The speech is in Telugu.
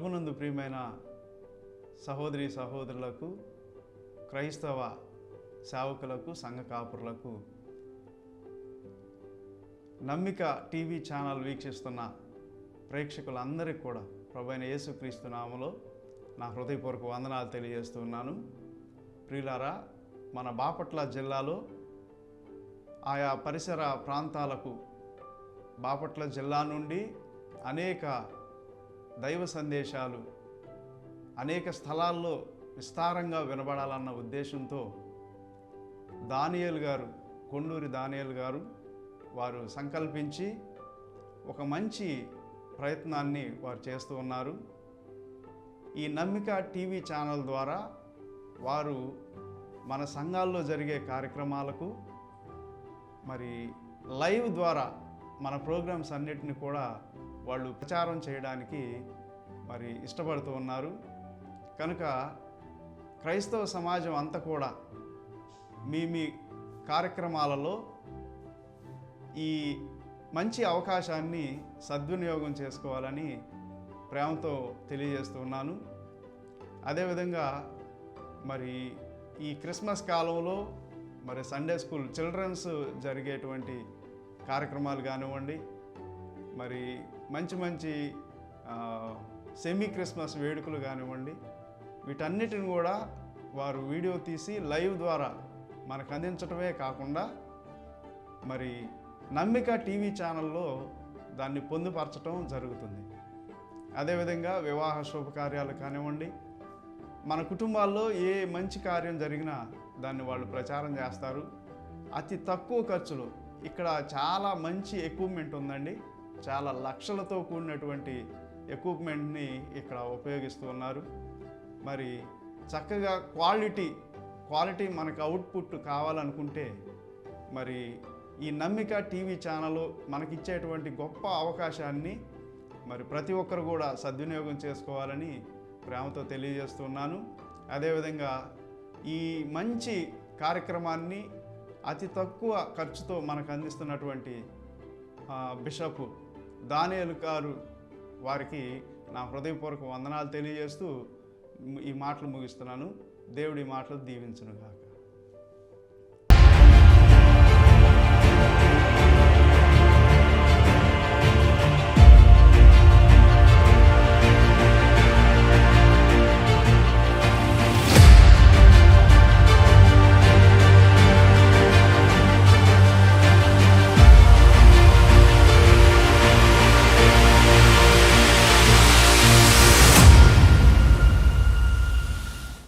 ప్రభునందు ప్రియమైన సహోదరి సహోదరులకు, క్రైస్తవ సేవకులకు, సంఘ కాపురులకు, నమ్మిక టీవీ ఛానల్ వీక్షిస్తున్న ప్రేక్షకులందరికీ కూడా ప్రభువైన యేసుక్రీస్తు నామములో నా హృదయపూర్వక వందనాలు తెలియజేస్తున్నాను. ప్రియులారా, మన బాపట్ల జిల్లాలో ఆయా పరిసర ప్రాంతాలకు బాపట్ల జిల్లా నుండి అనేక దైవ సందేశాలు అనేక స్థలాల్లో విస్తారంగా వినబడాలన్న ఉద్దేశంతో దానియేలు గారు, కొండూరి దానియేలు గారు వారు సంకల్పించి ఒక మంచి ప్రయత్నాన్ని వారు చేస్తూ ఉన్నారు. ఈ నమ్మిక టీవీ ఛానల్ ద్వారా వారు మన సంఘాల్లో జరిగే కార్యక్రమాలకు మరి లైవ్ ద్వారా మన ప్రోగ్రామ్స్ అన్నిటిని కూడా వాళ్ళు ప్రచారం చేయడానికి మరి ఇష్టపడుతూ ఉన్నారు. కనుక క్రైస్తవ సమాజం అంతా కూడా మీ కార్యక్రమాలలో ఈ మంచి అవకాశాన్ని సద్వినియోగం చేసుకోవాలని ప్రేమతో తెలియజేస్తున్నాను. అదేవిధంగా మరి ఈ క్రిస్మస్ కాలంలో మరి సండే స్కూల్ చిల్డ్రన్స్ జరిగేటువంటి కార్యక్రమాలు కానివ్వండి, మరి మంచి మంచి సెమీ క్రిస్మస్ వేడుకలు కానివ్వండి, వీటన్నిటిని కూడా వారు వీడియో తీసి లైవ్ ద్వారా మనకు అందించడమే కాకుండా మరి నమ్మిక టీవీ ఛానల్లో దాన్ని పొందుపరచడం జరుగుతుంది. అదేవిధంగా వివాహ శుభకార్యాలు కానివ్వండి, మన కుటుంబాల్లో ఏ మంచి కార్యం జరిగినా దాన్ని వాళ్ళు ప్రచారం చేస్తారు. అతి తక్కువ ఖర్చులో ఇక్కడ చాలా మంచి ఎక్విప్మెంట్ ఉందండి. చాలా లక్షలతో కూడినటువంటి ఎక్విప్మెంట్ని ఇక్కడ ఉపయోగిస్తూ ఉన్నారు. మరి చక్కగా క్వాలిటీ మనకు అవుట్పుట్ కావాలనుకుంటే మరి ఈ నమ్మిక టీవీ ఛానల్ మనకిచ్చేటువంటి గొప్ప అవకాశాన్ని మరి ప్రతి ఒక్కరు కూడా సద్వినియోగం చేసుకోవాలని ప్రేమతో తెలియజేస్తున్నాను. అదేవిధంగా ఈ మంచి కార్యక్రమాన్ని అతి తక్కువ ఖర్చుతో మనకు అందిస్తున్నటువంటి బిషప్ దానియేలు గారు వారికి నా హృదయపూర్వక వందనాలు తెలియజేస్తూ ఈ మాటలు ముగిస్తున్నాను. దేవుడి మాటలు దీవించును గాక.